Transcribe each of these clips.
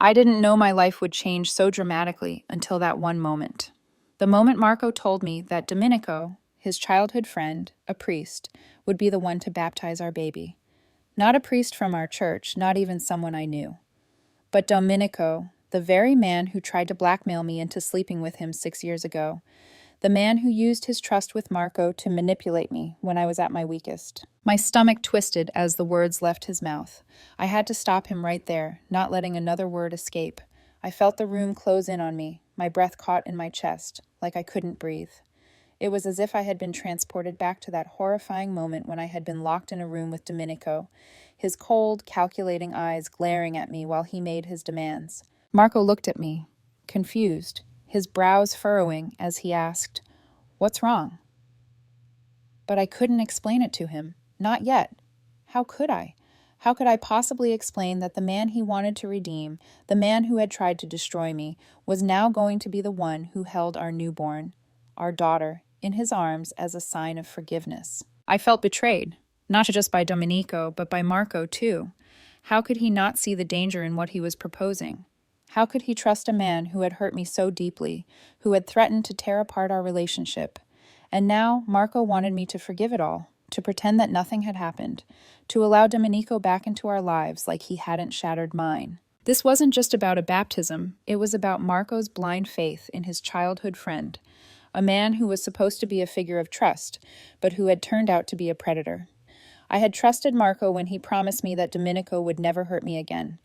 I didn't know my life would change so dramatically until that one moment. The moment Marco told me that Domenico, his childhood friend, a priest, would be the one to baptize our baby. Not a priest from our church, not even someone I knew. But Domenico, the very man who tried to blackmail me into sleeping with him 6 years ago, the man who used his trust with Marco to manipulate me when I was at my weakest. My stomach twisted as the words left his mouth. I had to stop him right there, not letting another word escape. I felt the room close in on me, my breath caught in my chest, like I couldn't breathe. It was as if I had been transported back to that horrifying moment when I had been locked in a room with Domenico, his cold, calculating eyes glaring at me while he made his demands. Marco looked at me, confused, his brows furrowing as he asked, "What's wrong?" But I couldn't explain it to him. Not yet. How could I? How could I possibly explain that the man he wanted to redeem, the man who had tried to destroy me, was now going to be the one who held our newborn, our daughter, in his arms as a sign of forgiveness? I felt betrayed, not just by Domenico, but by Marco too. How could he not see the danger in what he was proposing? How could he trust a man who had hurt me so deeply, who had threatened to tear apart our relationship? And now Marco wanted me to forgive it all, to pretend that nothing had happened, to allow Domenico back into our lives like he hadn't shattered mine. This wasn't just about a baptism, it was about Marco's blind faith in his childhood friend, a man who was supposed to be a figure of trust, but who had turned out to be a predator. I had trusted Marco when he promised me that Domenico would never hurt me again.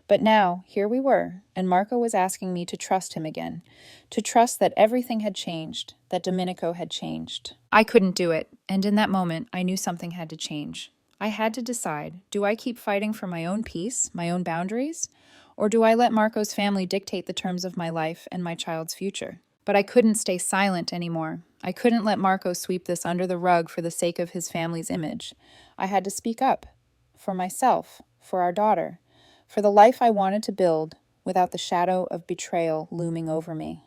But now, here we were, and Marco was asking me to trust him again, to trust that everything had changed, that Domenico had changed. I couldn't do it, and in that moment, I knew something had to change. I had to decide, do I keep fighting for my own peace, my own boundaries, or do I let Marco's family dictate the terms of my life and my child's future? But I couldn't stay silent anymore. I couldn't let Marco sweep this under the rug for the sake of his family's image. I had to speak up. For myself, for our daughter, for the life I wanted to build without the shadow of betrayal looming over me.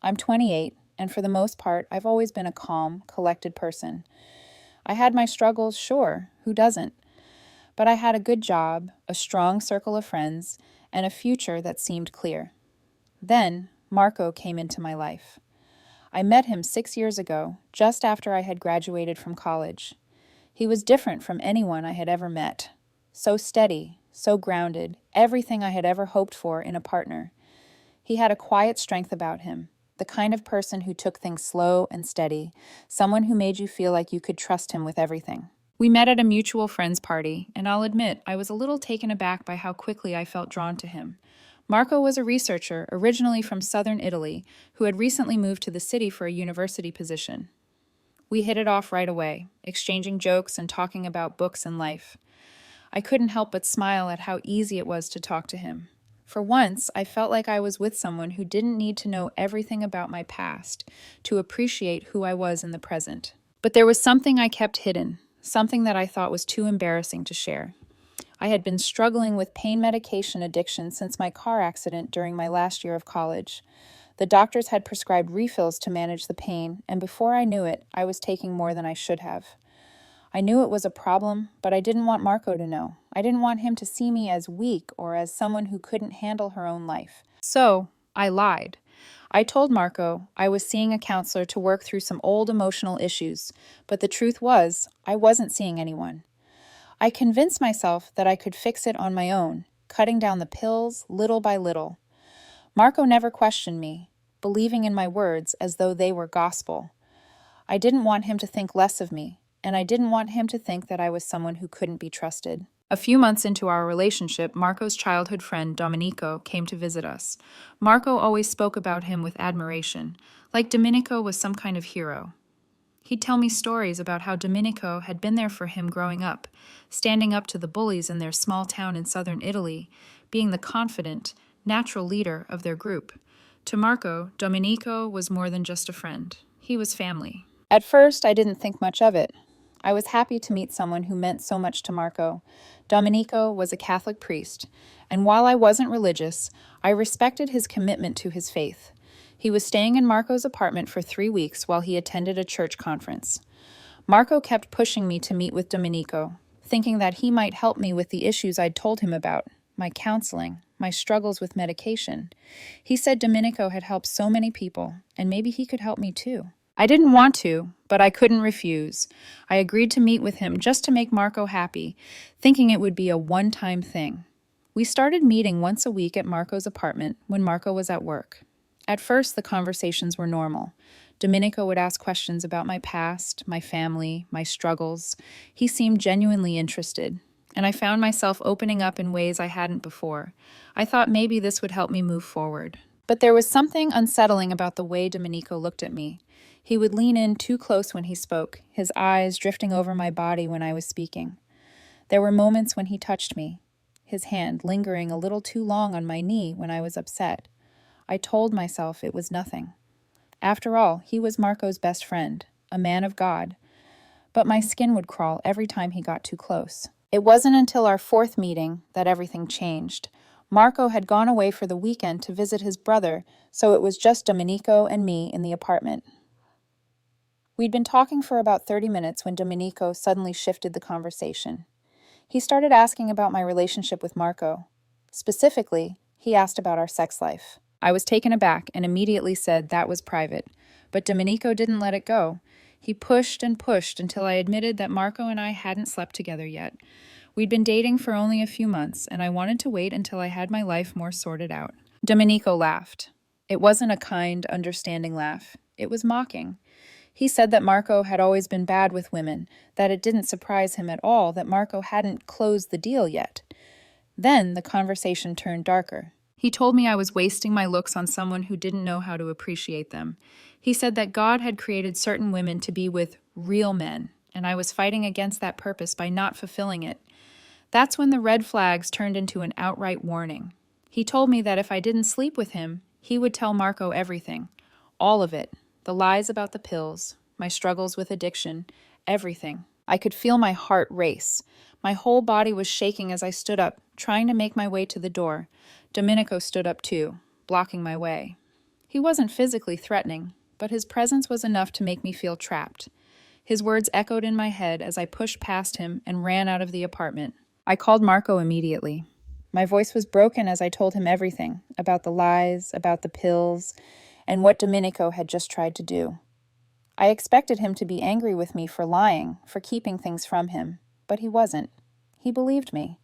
I'm 28, and for the most part, I've always been a calm, collected person. I had my struggles, sure, who doesn't? But I had a good job, a strong circle of friends, and a future that seemed clear. Then, Marco came into my life. I met him 6 years ago, just after I had graduated from college. He was different from anyone I had ever met. So steady, so grounded, everything I had ever hoped for in a partner. He had a quiet strength about him, the kind of person who took things slow and steady, someone who made you feel like you could trust him with everything. We met at a mutual friends party, and I'll admit I was a little taken aback by how quickly I felt drawn to him. Marco was a researcher, originally from southern Italy, who had recently moved to the city for a university position. We hit it off right away, exchanging jokes and talking about books and life. I couldn't help but smile at how easy it was to talk to him. For once, I felt like I was with someone who didn't need to know everything about my past to appreciate who I was in the present. But there was something I kept hidden, something that I thought was too embarrassing to share. I had been struggling with pain medication addiction since my car accident during my last year of college. The doctors had prescribed refills to manage the pain, and before I knew it, I was taking more than I should have. I knew it was a problem, but I didn't want Marco to know. I didn't want him to see me as weak or as someone who couldn't handle her own life. So, I lied. I told Marco I was seeing a counselor to work through some old emotional issues, but the truth was, I wasn't seeing anyone. I convinced myself that I could fix it on my own, cutting down the pills little by little. Marco never questioned me, believing in my words as though they were gospel. I didn't want him to think less of me, and I didn't want him to think that I was someone who couldn't be trusted. A few months into our relationship, Marco's childhood friend, Domenico, came to visit us. Marco always spoke about him with admiration, like Domenico was some kind of hero. He'd tell me stories about how Domenico had been there for him growing up, standing up to the bullies in their small town in southern Italy, being the confident, natural leader of their group. To Marco, Domenico was more than just a friend. He was family. At first, I didn't think much of it. I was happy to meet someone who meant so much to Marco. Domenico was a Catholic priest, and while I wasn't religious, I respected his commitment to his faith. He was staying in Marco's apartment for 3 weeks while he attended a church conference. Marco kept pushing me to meet with Domenico, thinking that he might help me with the issues I'd told him about, my counseling, my struggles with medication. He said Domenico had helped so many people, and maybe he could help me too. I didn't want to, but I couldn't refuse. I agreed to meet with him just to make Marco happy, thinking it would be a one-time thing. We started meeting once a week at Marco's apartment when Marco was at work. At first, the conversations were normal. Domenico would ask questions about my past, my family, my struggles. He seemed genuinely interested, and I found myself opening up in ways I hadn't before. I thought maybe this would help me move forward. But there was something unsettling about the way Domenico looked at me. He would lean in too close when he spoke, his eyes drifting over my body when I was speaking. There were moments when he touched me, his hand lingering a little too long on my knee when I was upset. I told myself it was nothing. After all, he was Marco's best friend, a man of God. But my skin would crawl every time he got too close. It wasn't until our fourth meeting that everything changed. Marco had gone away for the weekend to visit his brother, so it was just Domenico and me in the apartment. We'd been talking for about 30 minutes when Domenico suddenly shifted the conversation. He started asking about my relationship with Marco. Specifically, he asked about our sex life. I was taken aback and immediately said that was private, but Domenico didn't let it go. He pushed and pushed until I admitted that Marco and I hadn't slept together yet. We'd been dating for only a few months, and I wanted to wait until I had my life more sorted out. Domenico laughed. It wasn't a kind, understanding laugh. It was mocking. He said that Marco had always been bad with women, that it didn't surprise him at all that Marco hadn't closed the deal yet. Then the conversation turned darker. He told me I was wasting my looks on someone who didn't know how to appreciate them. He said that God had created certain women to be with real men, and I was fighting against that purpose by not fulfilling it. That's when the red flags turned into an outright warning. He told me that if I didn't sleep with him, he would tell Marco everything. All of it. The lies about the pills, my struggles with addiction, everything. I could feel my heart race. My whole body was shaking as I stood up, trying to make my way to the door. Domenico stood up too, blocking my way. He wasn't physically threatening, but his presence was enough to make me feel trapped. His words echoed in my head as I pushed past him and ran out of the apartment. I called Marco immediately. My voice was broken as I told him everything, about the lies, about the pills, and what Domenico had just tried to do. I expected him to be angry with me for lying, for keeping things from him, but he wasn't. He believed me.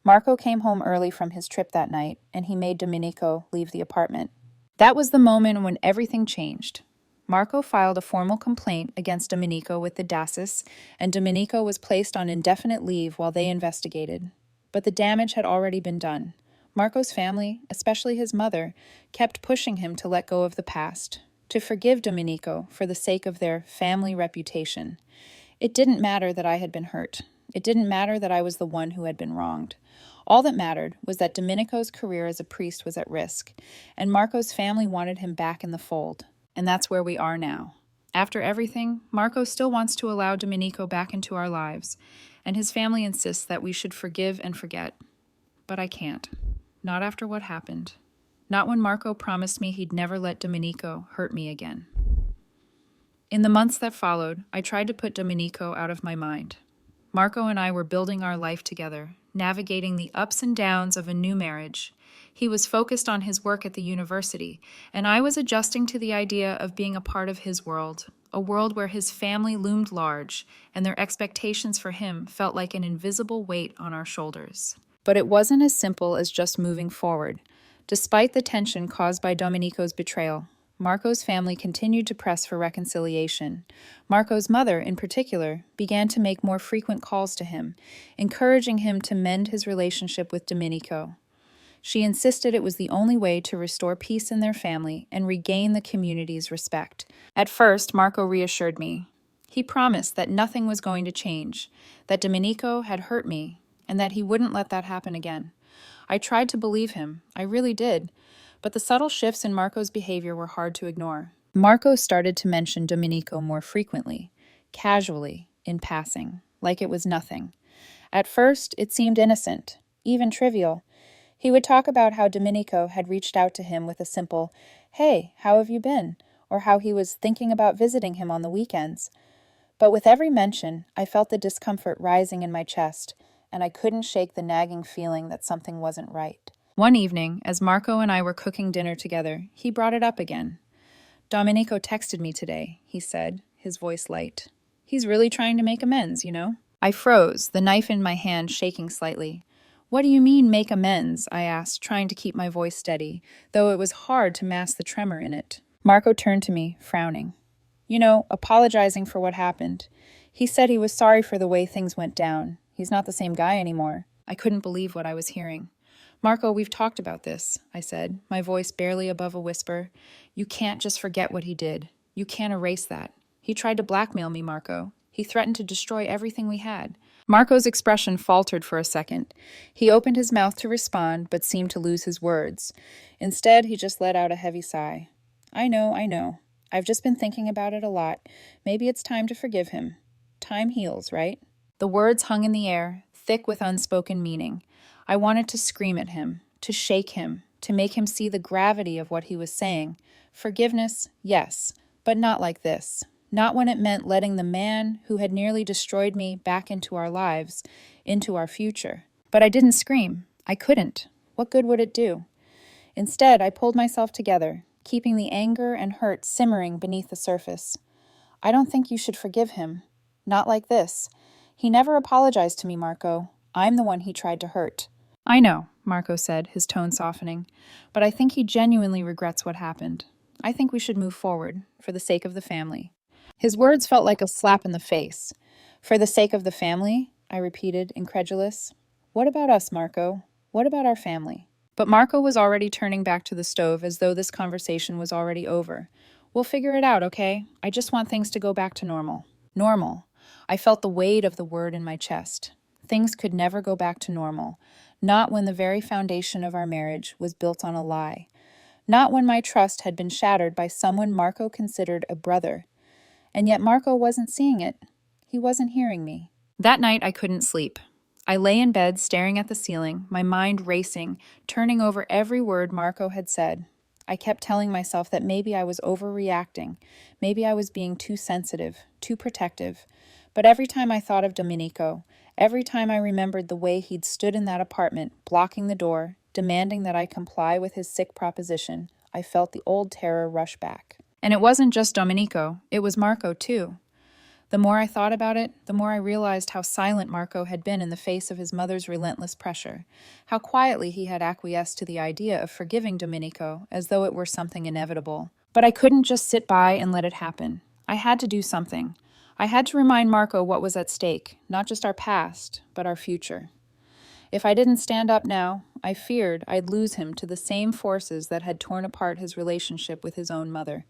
Marco came home early from his trip that night, and he made Domenico leave the apartment. That was the moment when everything changed. Marco filed a formal complaint against Domenico with the DASIS, and Domenico was placed on indefinite leave while they investigated. But the damage had already been done. Marco's family, especially his mother, kept pushing him to let go of the past, to forgive Domenico for the sake of their family reputation. It didn't matter that I had been hurt. It didn't matter that I was the one who had been wronged. All that mattered was that Domenico's career as a priest was at risk, and Marco's family wanted him back in the fold. And that's where we are now. After everything, Marco still wants to allow Domenico back into our lives, and his family insists that we should forgive and forget. But I can't. Not after what happened. Not when Marco promised me he'd never let Domenico hurt me again. In the months that followed, I tried to put Domenico out of my mind. Marco and I were building our life together, navigating the ups and downs of a new marriage. He was focused on his work at the university, and I was adjusting to the idea of being a part of his world, a world where his family loomed large, and their expectations for him felt like an invisible weight on our shoulders. But it wasn't as simple as just moving forward. Despite the tension caused by Domenico's betrayal, Marco's family continued to press for reconciliation. Marco's mother, in particular, began to make more frequent calls to him, encouraging him to mend his relationship with Domenico. She insisted it was the only way to restore peace in their family and regain the community's respect. At first, Marco reassured me. He promised that nothing was going to change, that Domenico had hurt me, and that he wouldn't let that happen again. I tried to believe him, I really did, but the subtle shifts in Marco's behavior were hard to ignore. Marco started to mention Domenico more frequently, casually, in passing, like it was nothing. At first, it seemed innocent, even trivial. He would talk about how Domenico had reached out to him with a simple, "Hey, how have you been?" or how he was thinking about visiting him on the weekends. But with every mention, I felt the discomfort rising in my chest, and I couldn't shake the nagging feeling that something wasn't right. One evening, as Marco and I were cooking dinner together, he brought it up again. Domenico texted me today, he said, his voice light. He's really trying to make amends, you know? I froze, the knife in my hand shaking slightly. What do you mean, make amends? I asked, trying to keep my voice steady, though it was hard to mask the tremor in it. Marco turned to me, frowning. You know, apologizing for what happened. He said he was sorry for the way things went down. He's not the same guy anymore. I couldn't believe what I was hearing. Marco, we've talked about this, I said, my voice barely above a whisper. You can't just forget what he did. You can't erase that. He tried to blackmail me, Marco. He threatened to destroy everything we had. Marco's expression faltered for a second. He opened his mouth to respond, but seemed to lose his words. Instead, he just let out a heavy sigh. I know. I've just been thinking about it a lot. Maybe it's time to forgive him. Time heals, right? The words hung in the air, thick with unspoken meaning. I wanted to scream at him, to shake him, to make him see the gravity of what he was saying. Forgiveness, yes, but not like this. Not when it meant letting the man who had nearly destroyed me back into our lives, into our future. But I didn't scream. I couldn't. What good would it do? Instead, I pulled myself together, keeping the anger and hurt simmering beneath the surface. I don't think you should forgive him. Not like this. He never apologized to me, Marco. I'm the one he tried to hurt. I know, Marco said, his tone softening, but I think he genuinely regrets what happened. I think we should move forward, for the sake of the family. His words felt like a slap in the face. For the sake of the family? I repeated, incredulous. What about us, Marco? What about our family? But Marco was already turning back to the stove as though this conversation was already over. We'll figure it out, okay? I just want things to go back to normal. Normal. I felt the weight of the word in my chest. Things could never go back to normal. Not when the very foundation of our marriage was built on a lie. Not when my trust had been shattered by someone Marco considered a brother. And yet Marco wasn't seeing it. He wasn't hearing me. That night I couldn't sleep. I lay in bed staring at the ceiling, my mind racing, turning over every word Marco had said. I kept telling myself that maybe I was overreacting. Maybe I was being too sensitive, too protective. But every time I thought of Domenico, every time I remembered the way he'd stood in that apartment, blocking the door, demanding that I comply with his sick proposition, I felt the old terror rush back. And it wasn't just Domenico, it was Marco too. The more I thought about it, the more I realized how silent Marco had been in the face of his mother's relentless pressure, how quietly he had acquiesced to the idea of forgiving Domenico as though it were something inevitable. But I couldn't just sit by and let it happen. I had to do something. I had to remind Marco what was at stake, not just our past, but our future. If I didn't stand up now, I feared I'd lose him to the same forces that had torn apart his relationship with his own mother.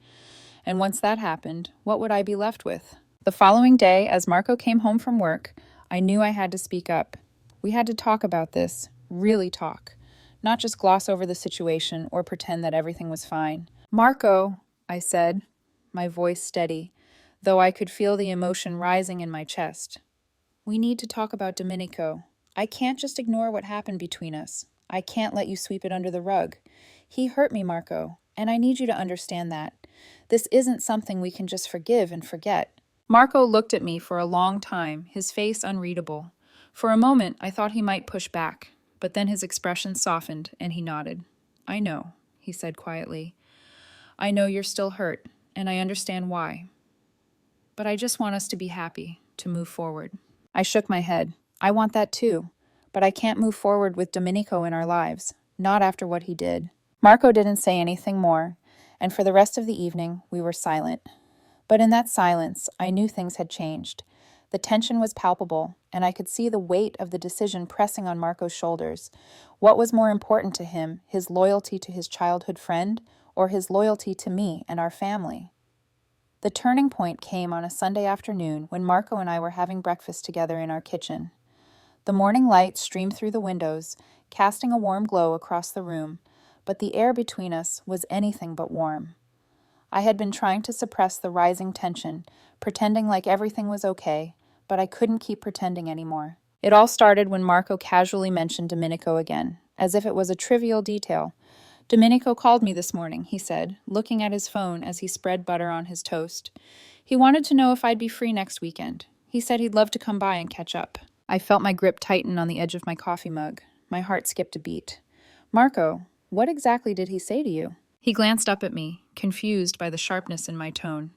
And once that happened, what would I be left with? The following day, as Marco came home from work, I knew I had to speak up. We had to talk about this, really talk, not just gloss over the situation or pretend that everything was fine. Marco, I said, my voice steady, though I could feel the emotion rising in my chest. We need to talk about Domenico. I can't just ignore what happened between us. I can't let you sweep it under the rug. He hurt me, Marco, and I need you to understand that. This isn't something we can just forgive and forget. Marco looked at me for a long time, his face unreadable. For a moment, I thought he might push back, but then his expression softened and he nodded. I know, he said quietly. I know you're still hurt, and I understand why. But I just want us to be happy, to move forward. I shook my head. I want that too, but I can't move forward with Domenico in our lives, not after what he did. Marco didn't say anything more, and for the rest of the evening, we were silent. But in that silence, I knew things had changed. The tension was palpable, and I could see the weight of the decision pressing on Marco's shoulders. What was more important to him, his loyalty to his childhood friend, or his loyalty to me and our family? The turning point came on a Sunday afternoon when Marco and I were having breakfast together in our kitchen. The morning light streamed through the windows, casting a warm glow across the room, but the air between us was anything but warm. I had been trying to suppress the rising tension, pretending like everything was okay, but I couldn't keep pretending anymore. It all started when Marco casually mentioned Domenico again, as if it was a trivial detail. Domenico called me this morning, he said, looking at his phone as he spread butter on his toast. He wanted to know if I'd be free next weekend. He said he'd love to come by and catch up. I felt my grip tighten on the edge of my coffee mug. My heart skipped a beat. Marco, what exactly did he say to you? He glanced up at me, confused by the sharpness in my tone.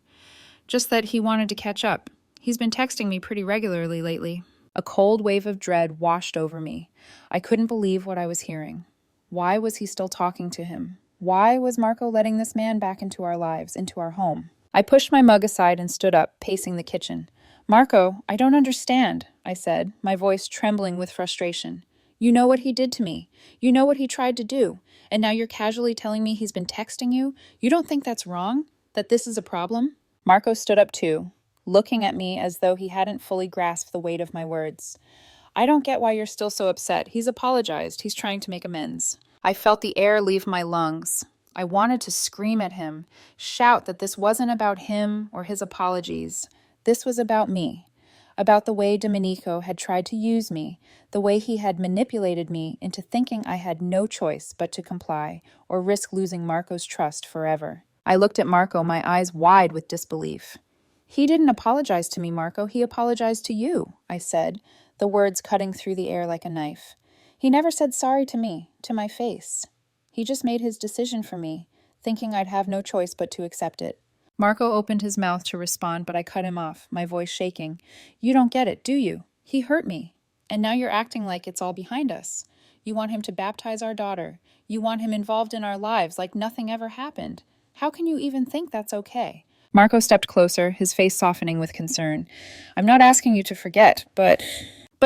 Just that he wanted to catch up. He's been texting me pretty regularly lately. A cold wave of dread washed over me. I couldn't believe what I was hearing. Why was he still talking to him? Why was Marco letting this man back into our lives, into our home? I pushed my mug aside and stood up, pacing the kitchen. Marco, I don't understand, I said, my voice trembling with frustration. You know what he did to me. You know what he tried to do. And now you're casually telling me he's been texting you? You don't think that's wrong? That this is a problem? Marco stood up too, looking at me as though he hadn't fully grasped the weight of my words. I don't get why you're still so upset. He's apologized. He's trying to make amends. I felt the air leave my lungs. I wanted to scream at him, shout that this wasn't about him or his apologies. This was about me, about the way Domenico had tried to use me, the way he had manipulated me into thinking I had no choice but to comply or risk losing Marco's trust forever. I looked at Marco, my eyes wide with disbelief. He didn't apologize to me, Marco. He apologized to you, I said, the words cutting through the air like a knife. He never said sorry to me, to my face. He just made his decision for me, thinking I'd have no choice but to accept it. Marco opened his mouth to respond, but I cut him off, my voice shaking. You don't get it, do you? He hurt me. And now you're acting like it's all behind us. You want him to baptize our daughter. You want him involved in our lives like nothing ever happened. How can you even think that's okay? Marco stepped closer, his face softening with concern. I'm not asking you to forget, but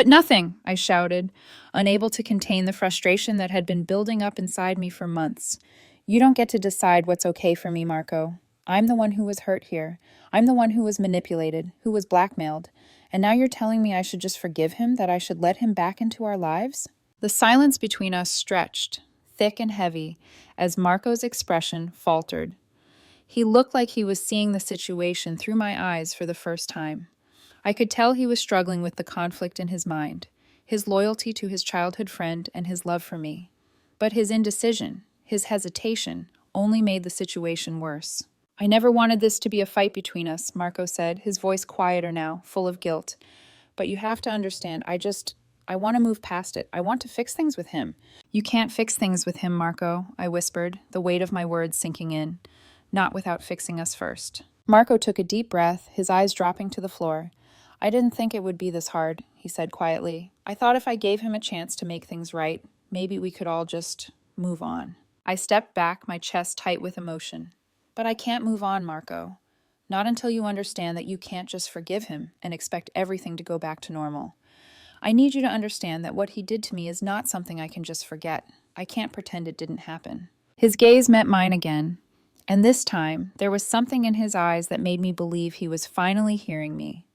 nothing, I shouted, unable to contain the frustration that had been building up inside me for months. You don't get to decide what's okay for me, Marco. I'm the one who was hurt here. I'm the one who was manipulated, who was blackmailed. And now you're telling me I should just forgive him, that I should let him back into our lives? The silence between us stretched, thick and heavy, as Marco's expression faltered. He looked like he was seeing the situation through my eyes for the first time. I could tell he was struggling with the conflict in his mind, his loyalty to his childhood friend and his love for me. But his indecision, his hesitation, only made the situation worse. I never wanted this to be a fight between us, Marco said, his voice quieter now, full of guilt. But you have to understand, I want to move past it. I want to fix things with him. You can't fix things with him, Marco, I whispered, the weight of my words sinking in. Not without fixing us first. Marco took a deep breath, his eyes dropping to the floor. I didn't think it would be this hard, he said quietly. I thought if I gave him a chance to make things right, maybe we could all just move on. I stepped back, my chest tight with emotion. But I can't move on, Marco. Not until you understand that you can't just forgive him and expect everything to go back to normal. I need you to understand that what he did to me is not something I can just forget. I can't pretend it didn't happen. His gaze met mine again. And this time, there was something in his eyes that made me believe he was finally hearing me.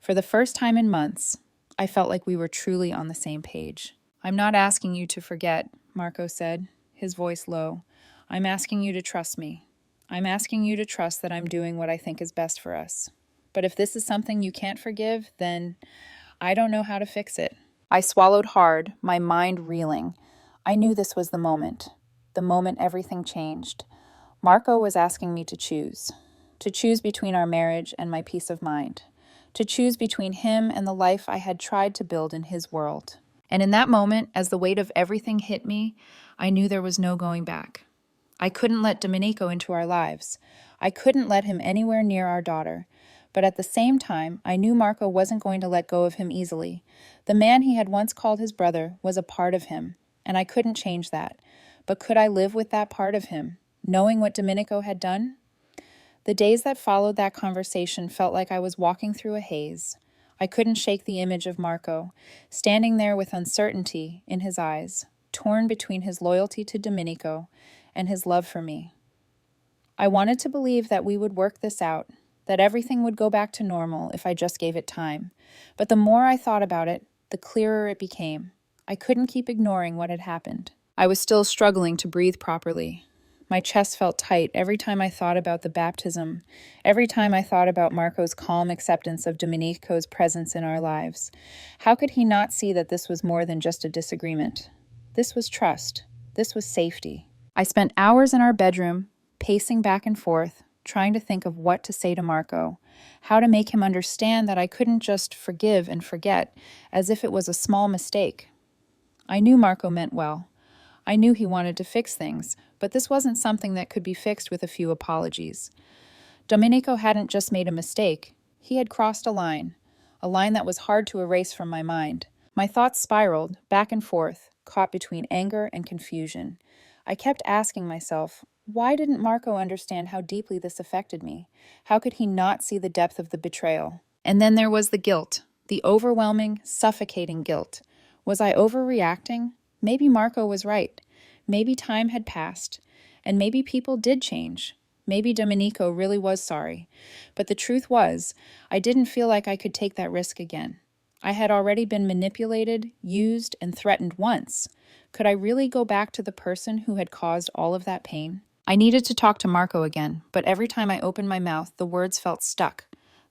For the first time in months, I felt like we were truly on the same page. I'm not asking you to forget, Marco said, his voice low. I'm asking you to trust me. I'm asking you to trust that I'm doing what I think is best for us. But if this is something you can't forgive, then I don't know how to fix it. I swallowed hard, my mind reeling. I knew this was the moment everything changed. Marco was asking me to choose between our marriage and my peace of mind, to choose between him and the life I had tried to build in his world. And in that moment, as the weight of everything hit me, I knew there was no going back. I couldn't let Domenico into our lives. I couldn't let him anywhere near our daughter. But at the same time, I knew Marco wasn't going to let go of him easily. The man he had once called his brother was a part of him, and I couldn't change that. But could I live with that part of him, knowing what Domenico had done? The days that followed that conversation felt like I was walking through a haze. I couldn't shake the image of Marco, standing there with uncertainty in his eyes, torn between his loyalty to Domenico and his love for me. I wanted to believe that we would work this out, that everything would go back to normal if I just gave it time. But the more I thought about it, the clearer it became. I couldn't keep ignoring what had happened. I was still struggling to breathe properly. My chest felt tight every time I thought about the baptism, every time I thought about Marco's calm acceptance of Domenico's presence in our lives. How could he not see that this was more than just a disagreement? This was trust. This was safety. I spent hours in our bedroom, pacing back and forth, trying to think of what to say to Marco, how to make him understand that I couldn't just forgive and forget as if it was a small mistake. I knew Marco meant well. I knew he wanted to fix things, but this wasn't something that could be fixed with a few apologies. Domenico hadn't just made a mistake. He had crossed a line that was hard to erase from my mind. My thoughts spiraled, back and forth, caught between anger and confusion. I kept asking myself, why didn't Marco understand how deeply this affected me? How could he not see the depth of the betrayal? And then there was the guilt, the overwhelming, suffocating guilt. Was I overreacting? Maybe Marco was right. Maybe time had passed. And maybe people did change. Maybe Domenico really was sorry. But the truth was, I didn't feel like I could take that risk again. I had already been manipulated, used, and threatened once. Could I really go back to the person who had caused all of that pain? I needed to talk to Marco again, but every time I opened my mouth, the words felt stuck.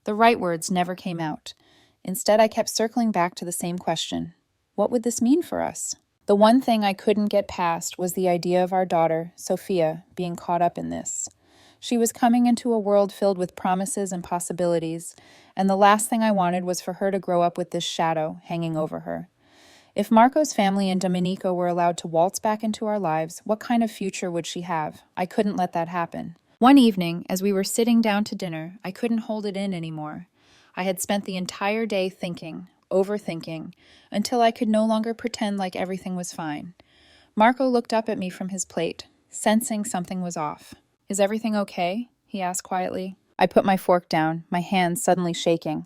The right words never came out. Instead, I kept circling back to the same question. What would this mean for us? The one thing I couldn't get past was the idea of our daughter, Sophia, being caught up in this. She was coming into a world filled with promises and possibilities, and the last thing I wanted was for her to grow up with this shadow hanging over her. If Marco's family and Domenico were allowed to waltz back into our lives, what kind of future would she have? I couldn't let that happen. One evening, as we were sitting down to dinner, I couldn't hold it in anymore. I had spent the entire day thinking, overthinking, until I could no longer pretend like everything was fine. Marco looked up at me from his plate, sensing something was off. Is everything okay? He asked quietly. I put my fork down, my hands suddenly shaking.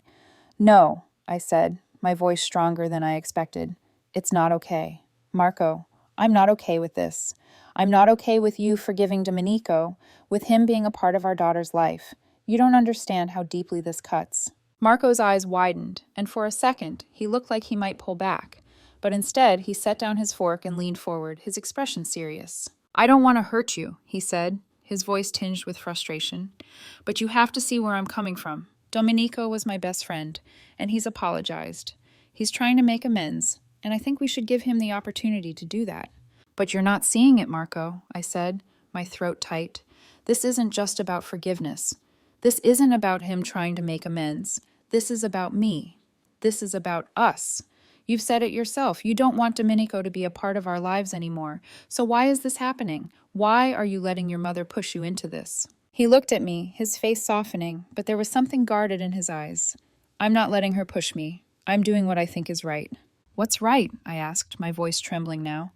No, I said, my voice stronger than I expected. It's not okay. Marco, I'm not okay with this. I'm not okay with you forgiving Domenico, with him being a part of our daughter's life. You don't understand how deeply this cuts. Marco's eyes widened, and for a second, he looked like he might pull back. But instead, he set down his fork and leaned forward, his expression serious. I don't want to hurt you, he said, his voice tinged with frustration. But you have to see where I'm coming from. Domenico was my best friend, and he's apologized. He's trying to make amends, and I think we should give him the opportunity to do that. But you're not seeing it, Marco, I said, my throat tight. This isn't just about forgiveness. This isn't about him trying to make amends. This is about me. This is about us. You've said it yourself. You don't want Domenico to be a part of our lives anymore. So why is this happening? Why are you letting your mother push you into this? He looked at me, his face softening, but there was something guarded in his eyes. I'm not letting her push me. I'm doing what I think is right. What's right? I asked, my voice trembling now.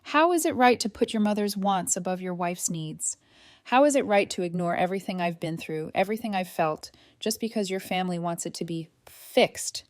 How is it right to put your mother's wants above your wife's needs? How is it right to ignore everything I've been through, everything I've felt, just because your family wants it to be fixed?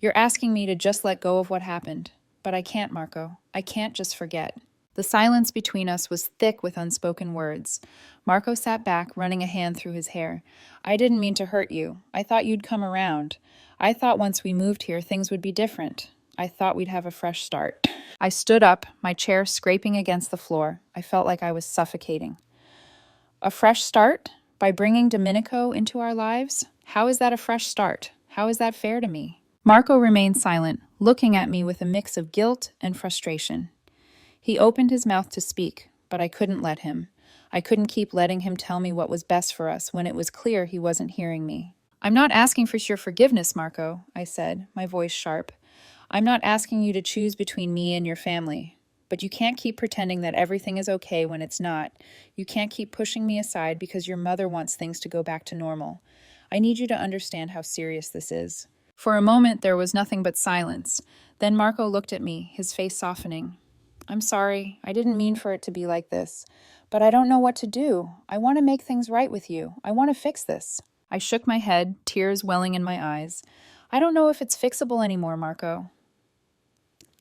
You're asking me to just let go of what happened. But I can't, Marco. I can't just forget. The silence between us was thick with unspoken words. Marco sat back, running a hand through his hair. I didn't mean to hurt you. I thought you'd come around. I thought once we moved here, things would be different. I thought we'd have a fresh start. I stood up, my chair scraping against the floor. I felt like I was suffocating. A fresh start? By bringing Domenico into our lives? How is that a fresh start? How is that fair to me? Marco remained silent, looking at me with a mix of guilt and frustration. He opened his mouth to speak, but I couldn't let him. I couldn't keep letting him tell me what was best for us when it was clear he wasn't hearing me. I'm not asking for your forgiveness, Marco, I said, my voice sharp. I'm not asking you to choose between me and your family. But you can't keep pretending that everything is okay when it's not. You can't keep pushing me aside because your mother wants things to go back to normal. I need you to understand how serious this is. For a moment, there was nothing but silence. Then Marco looked at me, his face softening. I'm sorry. I didn't mean for it to be like this. But I don't know what to do. I want to make things right with you. I want to fix this. I shook my head, tears welling in my eyes. I don't know if it's fixable anymore, Marco.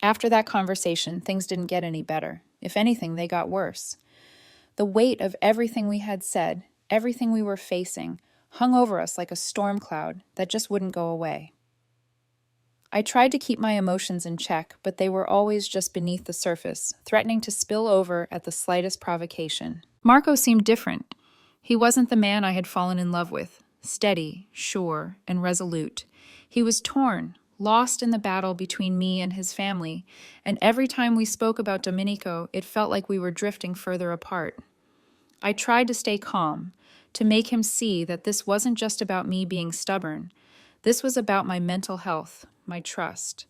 After that conversation, things didn't get any better. If anything, they got worse. The weight of everything we had said, everything we were facing, hung over us like a storm cloud that just wouldn't go away. I tried to keep my emotions in check, but they were always just beneath the surface, threatening to spill over at the slightest provocation. Marco seemed different. He wasn't the man I had fallen in love with, steady, sure, and resolute. He was torn, lost in the battle between me and his family, and every time we spoke about Domenico, it felt like we were drifting further apart. I tried to stay calm, to make him see that this wasn't just about me being stubborn. This was about my mental health, my trust.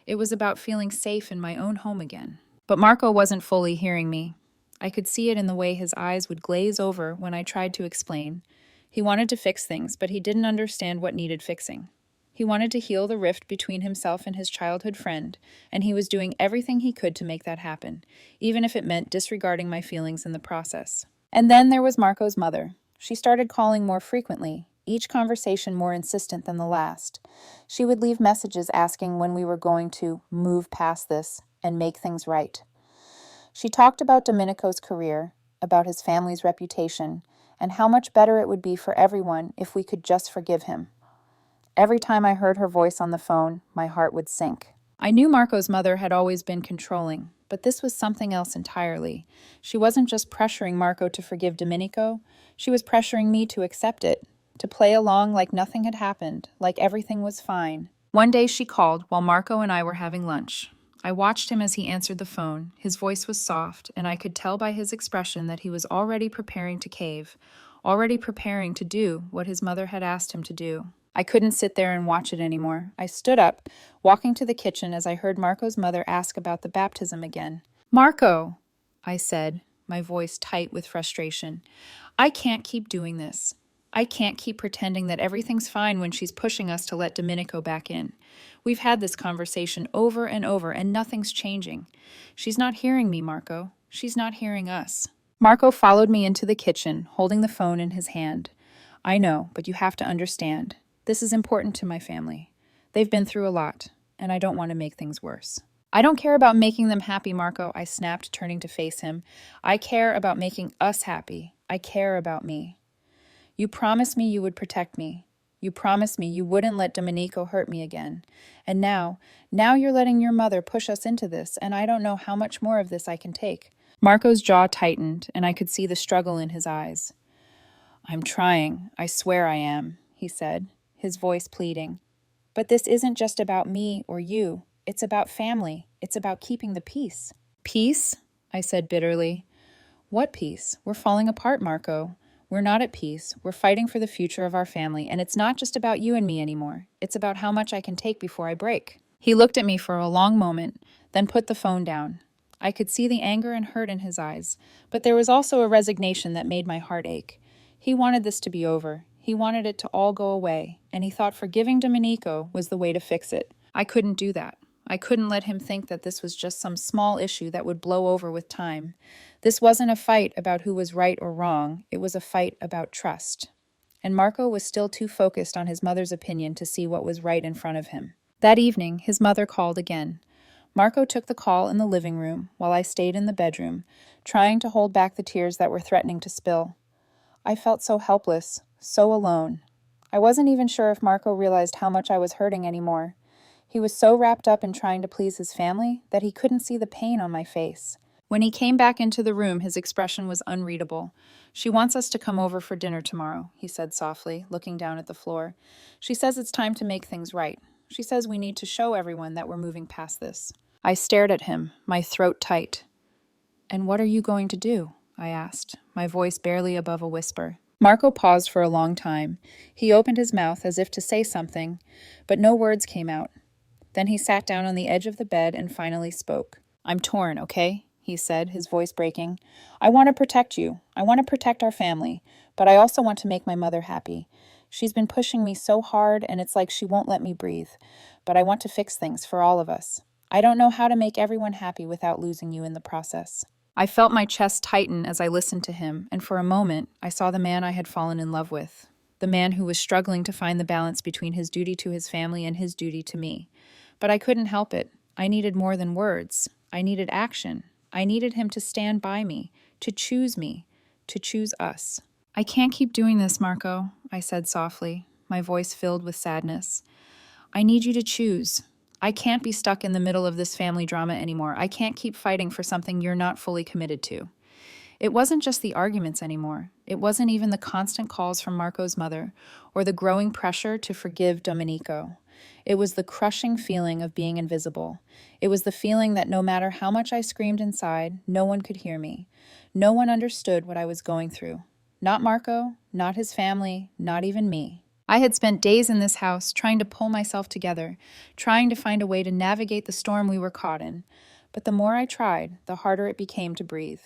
It was about feeling safe in my own home again. But Marco wasn't fully hearing me. I could see it in the way his eyes would glaze over when I tried to explain. He wanted to fix things, but he didn't understand what needed fixing. He wanted to heal the rift between himself and his childhood friend, and he was doing everything he could to make that happen, even if it meant disregarding my feelings in the process. And then there was Marco's mother. She started calling more frequently, each conversation more insistent than the last. She would leave messages asking when we were going to move past this and make things right. She talked about Domenico's career, about his family's reputation, and how much better it would be for everyone if we could just forgive him. Every time I heard her voice on the phone, my heart would sink. I knew Marco's mother had always been controlling, but this was something else entirely. She wasn't just pressuring Marco to forgive Domenico, she was pressuring me to accept it, to play along like nothing had happened, like everything was fine. One day she called while Marco and I were having lunch. I watched him as he answered the phone. His voice was soft, and I could tell by his expression that he was already preparing to cave, already preparing to do what his mother had asked him to do. I couldn't sit there and watch it anymore. I stood up, walking to the kitchen as I heard Marco's mother ask about the baptism again. "Marco," I said, my voice tight with frustration, "I can't keep doing this. I can't keep pretending that everything's fine when she's pushing us to let Domenico back in. We've had this conversation over and over, and nothing's changing. She's not hearing me, Marco. She's not hearing us." Marco followed me into the kitchen, holding the phone in his hand. "I know, but you have to understand. This is important to my family. They've been through a lot, and I don't want to make things worse." "I don't care about making them happy, Marco," I snapped, turning to face him. "I care about making us happy. I care about me. You promised me you would protect me. You promised me you wouldn't let Domenico hurt me again. And now you're letting your mother push us into this, and I don't know how much more of this I can take." Marco's jaw tightened, and I could see the struggle in his eyes. "I'm trying. I swear I am," he said, his voice pleading. "But this isn't just about me or you. It's about family. It's about keeping the peace." "Peace?" I said bitterly. "What peace? We're falling apart, Marco. We're not at peace. We're fighting for the future of our family, and it's not just about you and me anymore. It's about how much I can take before I break." He looked at me for a long moment, then put the phone down. I could see the anger and hurt in his eyes, but there was also a resignation that made my heart ache. He wanted this to be over. He wanted it to all go away, and he thought forgiving Domenico was the way to fix it. I couldn't do that. I couldn't let him think that this was just some small issue that would blow over with time. This wasn't a fight about who was right or wrong. It was a fight about trust. And Marco was still too focused on his mother's opinion to see what was right in front of him. That evening, his mother called again. Marco took the call in the living room while I stayed in the bedroom, trying to hold back the tears that were threatening to spill. I felt so helpless, so alone. I wasn't even sure if Marco realized how much I was hurting anymore. He was so wrapped up in trying to please his family that he couldn't see the pain on my face. When he came back into the room, his expression was unreadable. "She wants us to come over for dinner tomorrow," he said softly, looking down at the floor. "She says it's time to make things right. She says we need to show everyone that we're moving past this." I stared at him, my throat tight. "And what are you going to do?" I asked, my voice barely above a whisper. Marco paused for a long time. He opened his mouth as if to say something, but no words came out. Then he sat down on the edge of the bed and finally spoke. "I'm torn, okay?" he said, his voice breaking. "I want to protect you. I want to protect our family, but I also want to make my mother happy. She's been pushing me so hard, and it's like she won't let me breathe. But I want to fix things for all of us. I don't know how to make everyone happy without losing you in the process." I felt my chest tighten as I listened to him, and for a moment, I saw the man I had fallen in love with. The man who was struggling to find the balance between his duty to his family and his duty to me. But I couldn't help it. I needed more than words. I needed action. I needed him to stand by me, to choose us. "I can't keep doing this, Marco," I said softly, my voice filled with sadness. "I need you to choose. I can't be stuck in the middle of this family drama anymore. I can't keep fighting for something you're not fully committed to." It wasn't just the arguments anymore. It wasn't even the constant calls from Marco's mother or the growing pressure to forgive Domenico. It was the crushing feeling of being invisible. It was the feeling that no matter how much I screamed inside, no one could hear me. No one understood what I was going through. Not Marco, not his family, not even me. I had spent days in this house trying to pull myself together, trying to find a way to navigate the storm we were caught in. But the more I tried, the harder it became to breathe.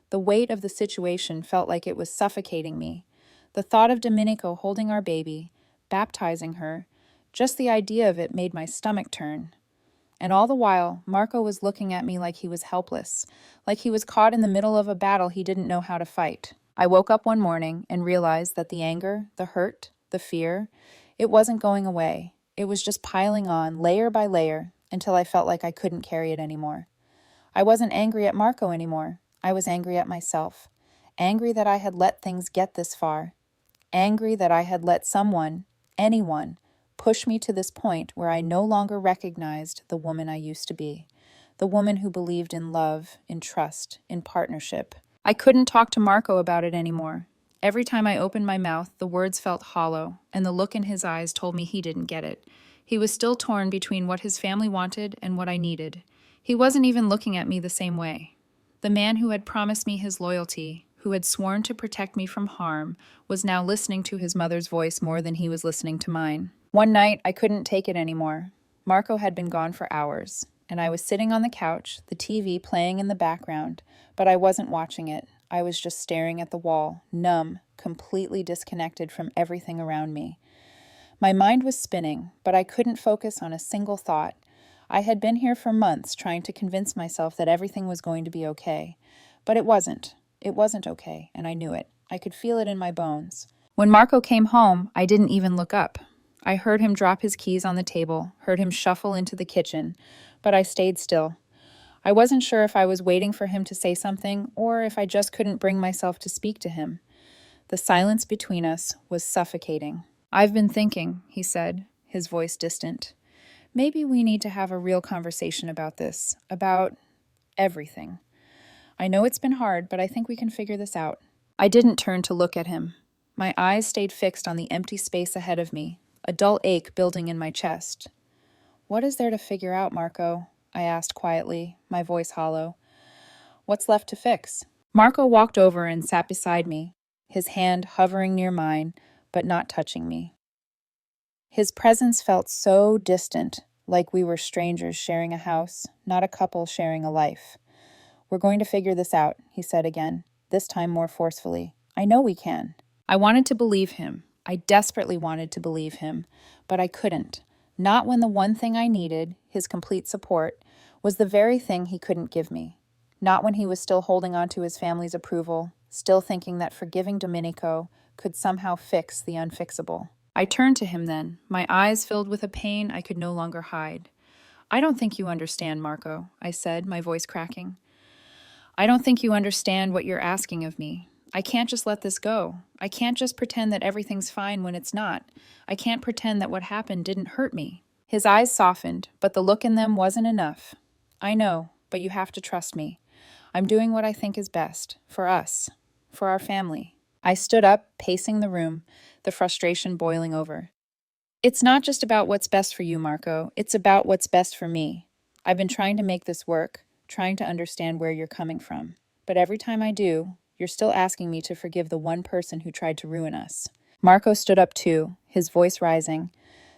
The weight of the situation felt like it was suffocating me. The thought of Domenico holding our baby, baptizing her, just the idea of it made my stomach turn. And all the while, Marco was looking at me like he was helpless, like he was caught in the middle of a battle he didn't know how to fight. I woke up one morning and realized that the anger, the hurt, the fear, it wasn't going away. It was just piling on, layer by layer, until I felt like I couldn't carry it anymore. I wasn't angry at Marco anymore. I was angry at myself. Angry that I had let things get this far. Angry that I had let someone, anyone, push me to this point where I no longer recognized the woman I used to be. The woman who believed in love, in trust, in partnership. I couldn't talk to Marco about it anymore. Every time I opened my mouth, the words felt hollow, and the look in his eyes told me he didn't get it. He was still torn between what his family wanted and what I needed. He wasn't even looking at me the same way. The man who had promised me his loyalty, who had sworn to protect me from harm, was now listening to his mother's voice more than he was listening to mine. One night, I couldn't take it anymore. Marco had been gone for hours, and I was sitting on the couch, the TV playing in the background, but I wasn't watching it. I was just staring at the wall, numb, completely disconnected from everything around me. My mind was spinning, but I couldn't focus on a single thought. I had been here for months trying to convince myself that everything was going to be okay. But it wasn't. It wasn't okay, and I knew it. I could feel it in my bones. When Marco came home, I didn't even look up. I heard him drop his keys on the table, heard him shuffle into the kitchen, but I stayed still. I wasn't sure if I was waiting for him to say something or if I just couldn't bring myself to speak to him. The silence between us was suffocating. "I've been thinking," he said, his voice distant. "Maybe we need to have a real conversation about this, about everything. I know it's been hard, but I think we can figure this out." I didn't turn to look at him. My eyes stayed fixed on the empty space ahead of me, a dull ache building in my chest. "What is there to figure out, Marco?" I asked quietly, my voice hollow. "What's left to fix?" Marco walked over and sat beside me, his hand hovering near mine, but not touching me. His presence felt so distant, like we were strangers sharing a house, not a couple sharing a life. "We're going to figure this out," he said again, this time more forcefully. "I know we can." I wanted to believe him. I desperately wanted to believe him, but I couldn't. Not when the one thing I needed, his complete support, was the very thing he couldn't give me. Not when he was still holding on to his family's approval, still thinking that forgiving Domenico could somehow fix the unfixable. I turned to him then, my eyes filled with a pain I could no longer hide. "I don't think you understand, Marco," I said, my voice cracking. "I don't think you understand what you're asking of me. I can't just let this go. I can't just pretend that everything's fine when it's not. I can't pretend that what happened didn't hurt me." His eyes softened, but the look in them wasn't enough. "I know, but you have to trust me. I'm doing what I think is best, for us, for our family." I stood up, pacing the room, the frustration boiling over. "It's not just about what's best for you, Marco. It's about what's best for me. I've been trying to make this work, trying to understand where you're coming from. But every time I do, you're still asking me to forgive the one person who tried to ruin us." Marco stood up too, his voice rising.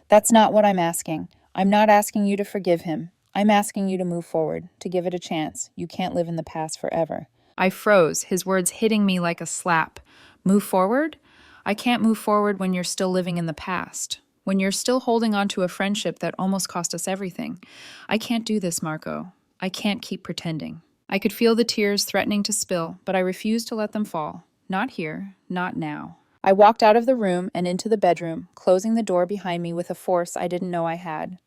"That's not what I'm asking. I'm not asking you to forgive him. I'm asking you to move forward, to give it a chance. You can't live in the past forever." I froze, his words hitting me like a slap. Move forward? I can't move forward when you're still living in the past. When you're still holding on to a friendship that almost cost us everything. I can't do this, Marco. I can't keep pretending. I could feel the tears threatening to spill, but I refused to let them fall. Not here, not now. I walked out of the room and into the bedroom, closing the door behind me with a force I didn't know I had.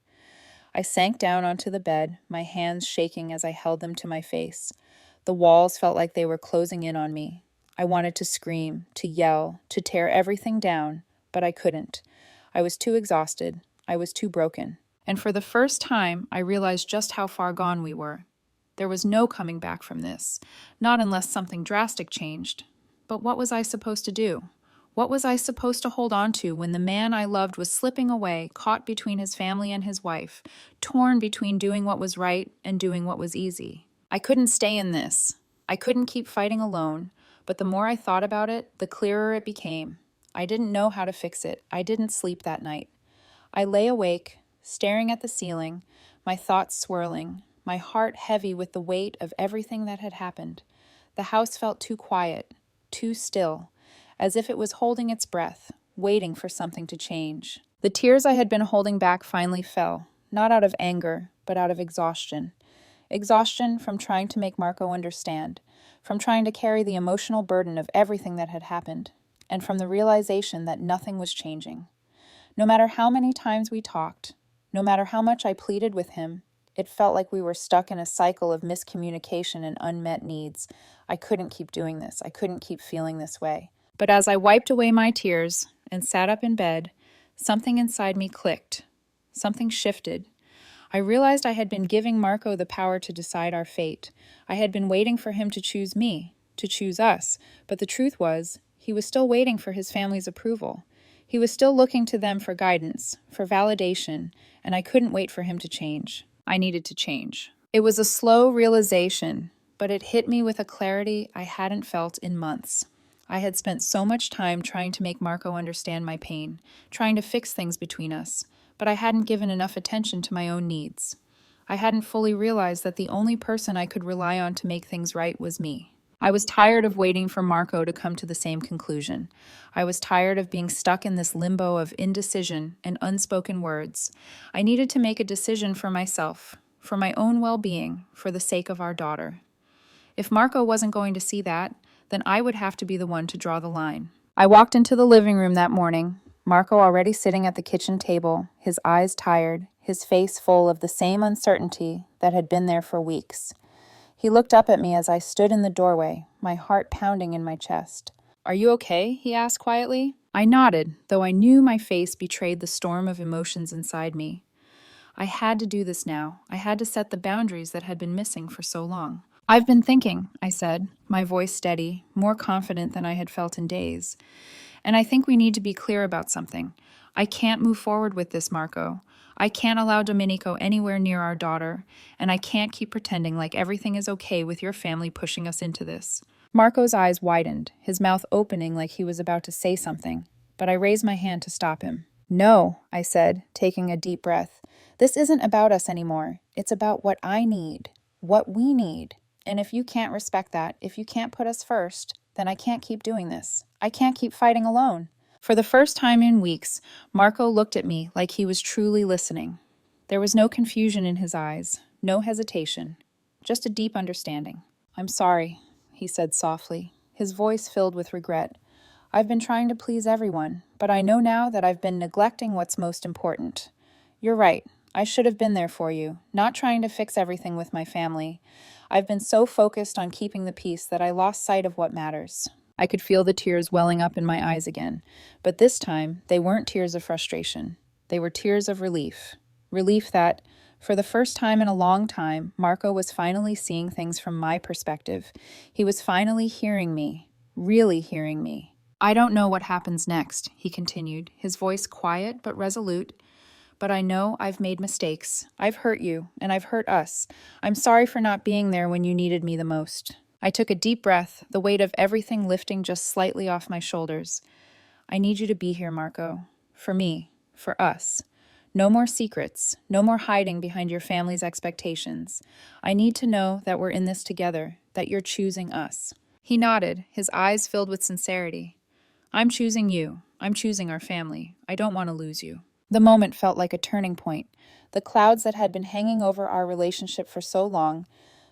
I sank down onto the bed, my hands shaking as I held them to my face. The walls felt like they were closing in on me. I wanted to scream, to yell, to tear everything down, but I couldn't. I was too exhausted. I was too broken. And for the first time, I realized just how far gone we were. There was no coming back from this, not unless something drastic changed. But what was I supposed to do? What was I supposed to hold on to when the man I loved was slipping away, caught between his family and his wife, torn between doing what was right and doing what was easy? I couldn't stay in this. I couldn't keep fighting alone, but the more I thought about it, the clearer it became. I didn't know how to fix it. I didn't sleep that night. I lay awake, staring at the ceiling, my thoughts swirling, my heart heavy with the weight of everything that had happened. The house felt too quiet, too still, as if it was holding its breath, waiting for something to change. The tears I had been holding back finally fell, not out of anger, but out of exhaustion. Exhaustion from trying to make Marco understand, from trying to carry the emotional burden of everything that had happened, and from the realization that nothing was changing. No matter how many times we talked, no matter how much I pleaded with him, it felt like we were stuck in a cycle of miscommunication and unmet needs. I couldn't keep doing this. I couldn't keep feeling this way. But as I wiped away my tears and sat up in bed, something inside me clicked. Something shifted. I realized I had been giving Marco the power to decide our fate. I had been waiting for him to choose me, to choose us, but the truth was, he was still waiting for his family's approval. He was still looking to them for guidance, for validation, and I couldn't wait for him to change. I needed to change. It was a slow realization, but it hit me with a clarity I hadn't felt in months. I had spent so much time trying to make Marco understand my pain, trying to fix things between us, but I hadn't given enough attention to my own needs. I hadn't fully realized that the only person I could rely on to make things right was me. I was tired of waiting for Marco to come to the same conclusion. I was tired of being stuck in this limbo of indecision and unspoken words. I needed to make a decision for myself, for my own well-being, for the sake of our daughter. If Marco wasn't going to see that, then I would have to be the one to draw the line. I walked into the living room that morning, Marco already sitting at the kitchen table, his eyes tired, his face full of the same uncertainty that had been there for weeks. He looked up at me as I stood in the doorway, my heart pounding in my chest. "Are you okay?" he asked quietly. I nodded, though I knew my face betrayed the storm of emotions inside me. I had to do this now. I had to set the boundaries that had been missing for so long. "I've been thinking," I said, my voice steady, more confident than I had felt in days. "And I think we need to be clear about something. I can't move forward with this, Marco. I can't allow Domenico anywhere near our daughter, and I can't keep pretending like everything is okay with your family pushing us into this." Marco's eyes widened, his mouth opening like he was about to say something, but I raised my hand to stop him. "No," I said, taking a deep breath. "This isn't about us anymore. It's about what I need, what we need. And if you can't respect that, if you can't put us first, then I can't keep doing this. I can't keep fighting alone." For the first time in weeks, Marco looked at me like he was truly listening. There was no confusion in his eyes, no hesitation, just a deep understanding. "I'm sorry," he said softly, his voice filled with regret. "I've been trying to please everyone, but I know now that I've been neglecting what's most important. You're right. I should have been there for you, not trying to fix everything with my family. I've been so focused on keeping the peace that I lost sight of what matters." I could feel the tears welling up in my eyes again, but this time they weren't tears of frustration. They were tears of relief. Relief that, for the first time in a long time, Marco was finally seeing things from my perspective. He was finally hearing me, really hearing me. "I don't know what happens next," he continued, his voice quiet but resolute. "But I know I've made mistakes. I've hurt you, and I've hurt us. I'm sorry for not being there when you needed me the most." I took a deep breath, the weight of everything lifting just slightly off my shoulders. "I need you to be here, Marco. For me, for us. No more secrets, no more hiding behind your family's expectations. I need to know that we're in this together, that you're choosing us." He nodded, his eyes filled with sincerity. "I'm choosing you. I'm choosing our family. I don't want to lose you." The moment felt like a turning point. The clouds that had been hanging over our relationship for so long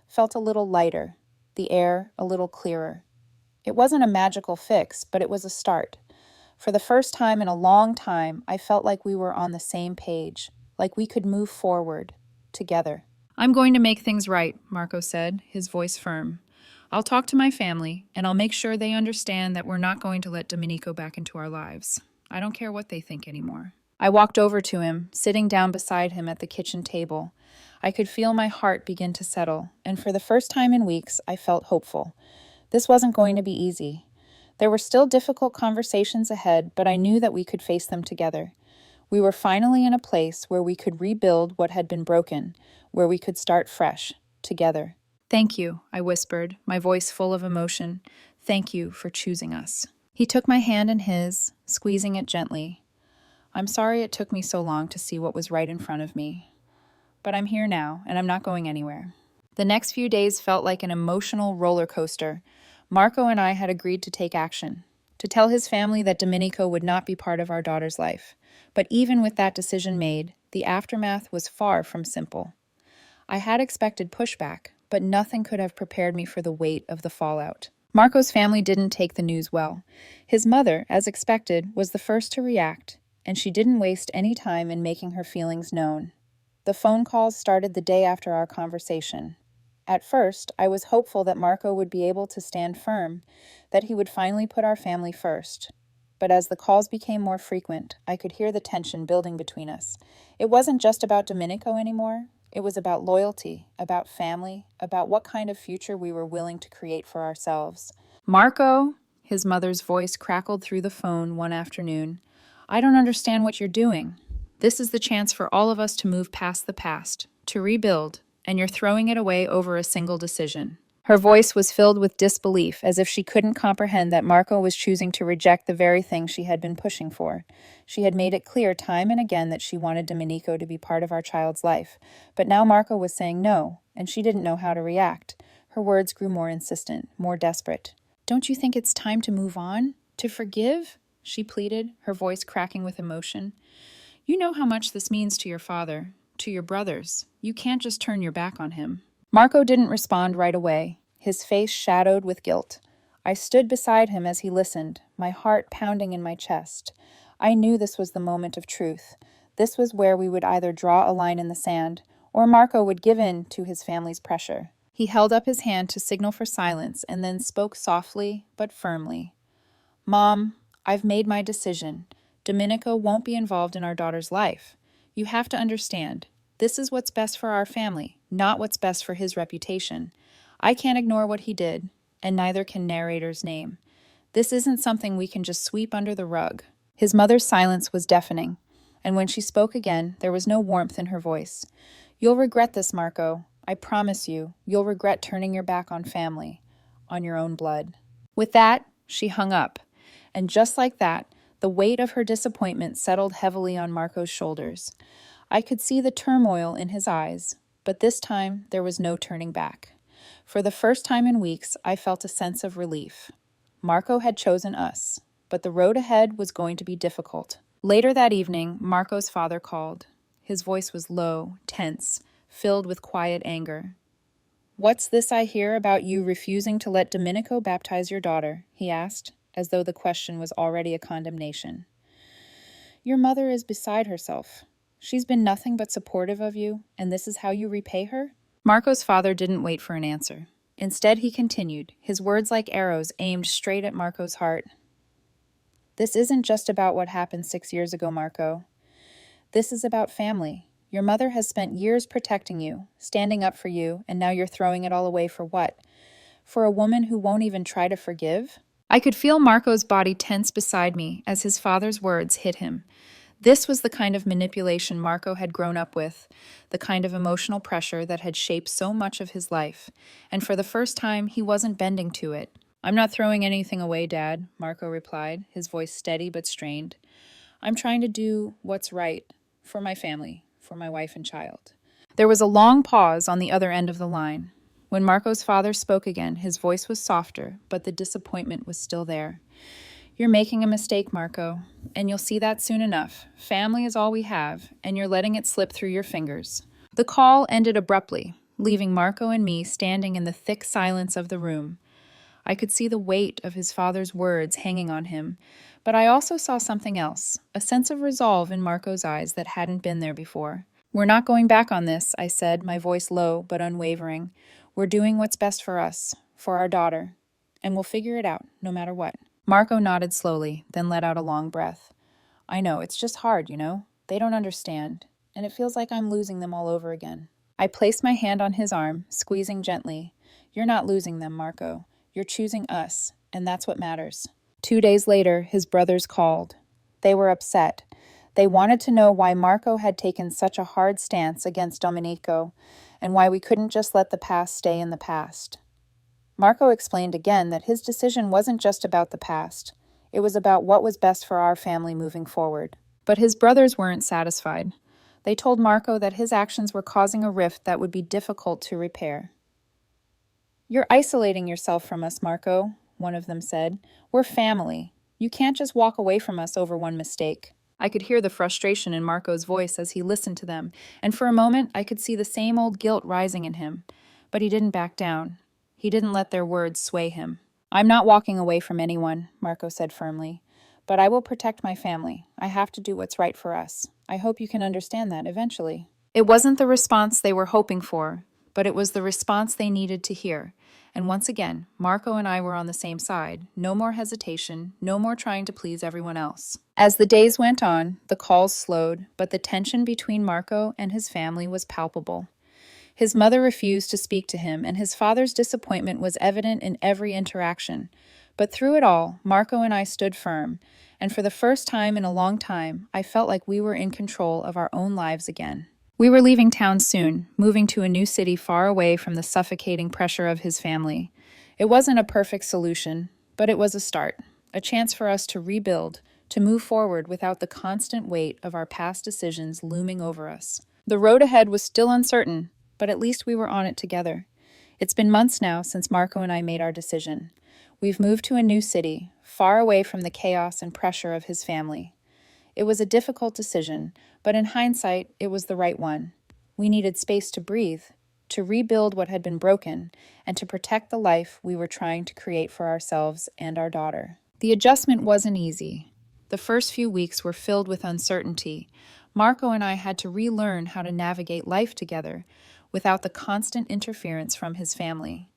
felt a little lighter, the air a little clearer. It wasn't a magical fix, but it was a start. For the first time in a long time, I felt like we were on the same page, like we could move forward, together. "I'm going to make things right," Marco said, his voice firm. "I'll talk to my family, and I'll make sure they understand that we're not going to let Domenico back into our lives. I don't care what they think anymore." I walked over to him, sitting down beside him at the kitchen table. I could feel my heart begin to settle, and for the first time in weeks, I felt hopeful. This wasn't going to be easy. There were still difficult conversations ahead, but I knew that we could face them together. We were finally in a place where we could rebuild what had been broken, where we could start fresh, together. "Thank you," I whispered, my voice full of emotion. "Thank you for choosing us." He took my hand in his, squeezing it gently. "I'm sorry it took me so long to see what was right in front of me. but I'm here now, and I'm not going anywhere. The next few days felt like an emotional roller coaster. Marco and I had agreed to take action, to tell his family that Domenico would not be part of our daughter's life. But even with that decision made, the aftermath was far from simple. I had expected pushback, but nothing could have prepared me for the weight of the fallout. Marco's family didn't take the news well. His mother, as expected, was the first to react, and she didn't waste any time in making her feelings known. The phone calls started the day after our conversation. At first, I was hopeful that Marco would be able to stand firm, that he would finally put our family first. But as the calls became more frequent, I could hear the tension building between us. It wasn't just about Domenico anymore. It was about loyalty, about family, about what kind of future we were willing to create for ourselves. Marco, his mother's voice crackled through the phone one afternoon. I don't understand what you're doing. This is the chance for all of us to move past the past, to rebuild, and you're throwing it away over a single decision. Her voice was filled with disbelief, as if she couldn't comprehend that Marco was choosing to reject the very thing she had been pushing for. She had made it clear time and again that she wanted Domenico to be part of our child's life, but now Marco was saying no, and she didn't know how to react. Her words grew more insistent, more desperate. Don't you think it's time to move on? To forgive? She pleaded, her voice cracking with emotion. You know how much this means to your father, to your brothers. You can't just turn your back on him. Marco didn't respond right away, his face shadowed with guilt. I stood beside him as he listened, my heart pounding in my chest. I knew this was the moment of truth. This was where we would either draw a line in the sand, or Marco would give in to his family's pressure. He held up his hand to signal for silence and then spoke softly but firmly. Mom, I've made my decision. Domenico won't be involved in our daughter's life. You have to understand. This is what's best for our family, not what's best for his reputation. I can't ignore what he did, and neither can narrator's name. This isn't something we can just sweep under the rug. His mother's silence was deafening, and when she spoke again, there was no warmth in her voice. You'll regret this, Marco. I promise you, you'll regret turning your back on family, on your own blood. With that, she hung up, and just like that, the weight of her disappointment settled heavily on Marco's shoulders. I could see the turmoil in his eyes, but this time there was no turning back. For the first time in weeks, I felt a sense of relief. Marco had chosen us, but the road ahead was going to be difficult. Later that evening, Marco's father called. His voice was low, tense, filled with quiet anger. What's this I hear about you refusing to let Domenico baptize your daughter? He asked, as though the question was already a condemnation. Your mother is beside herself. She's been nothing but supportive of you, and this is how you repay her? Marco's father didn't wait for an answer. Instead, he continued, his words like arrows aimed straight at Marco's heart. This isn't just about what happened 6 years ago, Marco. This is about family. Your mother has spent years protecting you, standing up for you, and now you're throwing it all away for what? For a woman who won't even try to forgive? I could feel Marco's body tense beside me as his father's words hit him. This was the kind of manipulation Marco had grown up with, the kind of emotional pressure that had shaped so much of his life, and for the first time, he wasn't bending to it. I'm not throwing anything away, Dad, Marco replied, his voice steady but strained. I'm trying to do what's right for my family, for my wife and child. There was a long pause on the other end of the line. When Marco's father spoke again, his voice was softer, but the disappointment was still there. You're making a mistake, Marco, and you'll see that soon enough. Family is all we have, and you're letting it slip through your fingers. The call ended abruptly, leaving Marco and me standing in the thick silence of the room. I could see the weight of his father's words hanging on him, but I also saw something else, a sense of resolve in Marco's eyes that hadn't been there before. We're not going back on this, I said, my voice low but unwavering. We're doing what's best for us, for our daughter, and we'll figure it out, no matter what. Marco nodded slowly, then let out a long breath. I know, it's just hard, you know? They don't understand, and it feels like I'm losing them all over again. I placed my hand on his arm, squeezing gently. You're not losing them, Marco. You're choosing us, and that's what matters. 2 days later, his brothers called. They were upset. They wanted to know why Marco had taken such a hard stance against Domenico, and why we couldn't just let the past stay in the past. Marco explained again that his decision wasn't just about the past. It was about what was best for our family moving forward. But his brothers weren't satisfied. They told Marco that his actions were causing a rift that would be difficult to repair. "You're isolating yourself from us, Marco," one of them said. "We're family. You can't just walk away from us over one mistake." I could hear the frustration in Marco's voice as he listened to them, and for a moment I could see the same old guilt rising in him. But he didn't back down. He didn't let their words sway him. "I'm not walking away from anyone," Marco said firmly. "But I will protect my family. I have to do what's right for us. I hope you can understand that eventually." It wasn't the response they were hoping for, but it was the response they needed to hear. And once again, Marco and I were on the same side. No more hesitation, no more trying to please everyone else. As the days went on, the calls slowed, but the tension between Marco and his family was palpable. His mother refused to speak to him, and his father's disappointment was evident in every interaction. But through it all, Marco and I stood firm, and for the first time in a long time, I felt like we were in control of our own lives again. We were leaving town soon, moving to a new city far away from the suffocating pressure of his family. It wasn't a perfect solution, but it was a start, a chance for us to rebuild, to move forward without the constant weight of our past decisions looming over us. The road ahead was still uncertain, but at least we were on it together. It's been months now since Marco and I made our decision. We've moved to a new city, far away from the chaos and pressure of his family. It was a difficult decision, but in hindsight, it was the right one. We needed space to breathe, to rebuild what had been broken, and to protect the life we were trying to create for ourselves and our daughter. The adjustment wasn't easy. The first few weeks were filled with uncertainty. Marco and I had to relearn how to navigate life together without the constant interference from his family.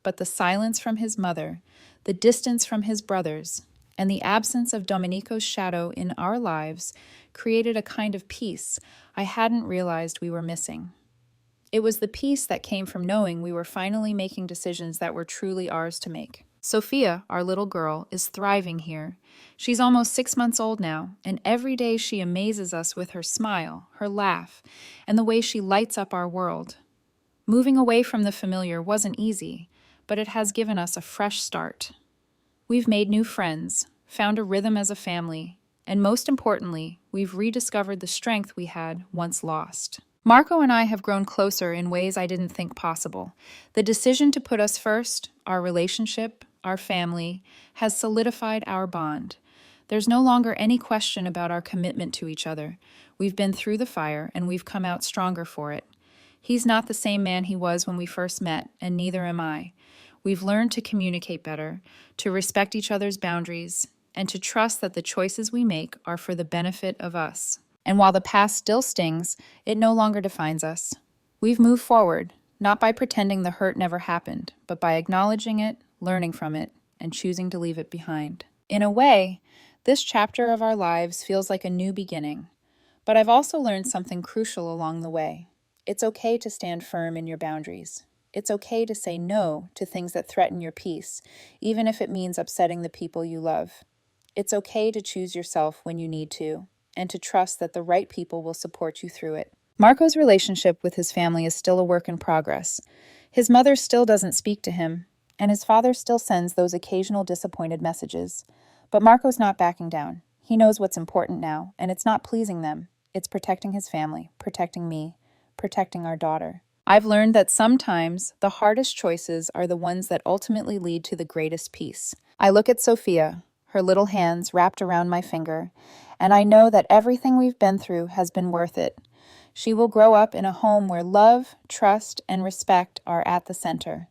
But the silence from his mother, the distance from his brothers, and the absence of Domenico's shadow in our lives created a kind of peace I hadn't realized we were missing. It was the peace that came from knowing we were finally making decisions that were truly ours to make. Sophia, our little girl, is thriving here. She's almost 6 months old now, and every day she amazes us with her smile, her laugh, and the way she lights up our world. Moving away from the familiar wasn't easy, but it has given us a fresh start. We've made new friends, found a rhythm as a family, and most importantly, we've rediscovered the strength we had once lost. Marco and I have grown closer in ways I didn't think possible. The decision to put us first, our relationship, our family, has solidified our bond. There's no longer any question about our commitment to each other. We've been through the fire, and we've come out stronger for it. He's not the same man he was when we first met, and neither am I. We've learned to communicate better, to respect each other's boundaries, and to trust that the choices we make are for the benefit of us. And while the past still stings, it no longer defines us. We've moved forward, not by pretending the hurt never happened, but by acknowledging it, learning from it, and choosing to leave it behind. In a way, this chapter of our lives feels like a new beginning. But I've also learned something crucial along the way. It's okay to stand firm in your boundaries. It's okay to say no to things that threaten your peace, even if it means upsetting the people you love. It's okay to choose yourself when you need to, and to trust that the right people will support you through it. Marco's relationship with his family is still a work in progress. His mother still doesn't speak to him, and his father still sends those occasional disappointed messages. But Marco's not backing down. He knows what's important now, and it's not pleasing them. It's protecting his family, protecting me, protecting our daughter. I've learned that sometimes the hardest choices are the ones that ultimately lead to the greatest peace. I look at Sophia, her little hands wrapped around my finger, and I know that everything we've been through has been worth it. She will grow up in a home where love, trust, and respect are at the center.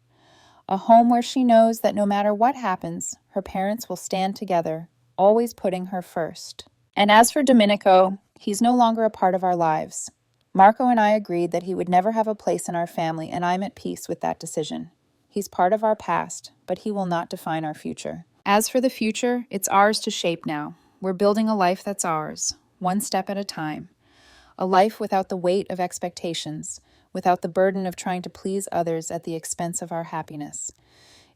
A home where she knows that no matter what happens, her parents will stand together, always putting her first. And as for Domenico, he's no longer a part of our lives. Marco and I agreed that he would never have a place in our family, and I'm at peace with that decision. He's part of our past, but he will not define our future. As for the future, it's ours to shape now. We're building a life that's ours, one step at a time. A life without the weight of expectations, without the burden of trying to please others at the expense of our happiness.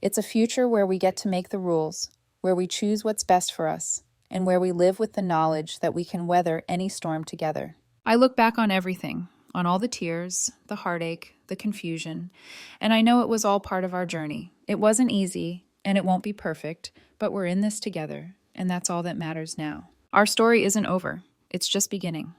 It's a future where we get to make the rules, where we choose what's best for us, and where we live with the knowledge that we can weather any storm together. I look back on everything, on all the tears, the heartache, the confusion, and I know it was all part of our journey. It wasn't easy, and it won't be perfect, but we're in this together, and that's all that matters now. Our story isn't over. It's just beginning.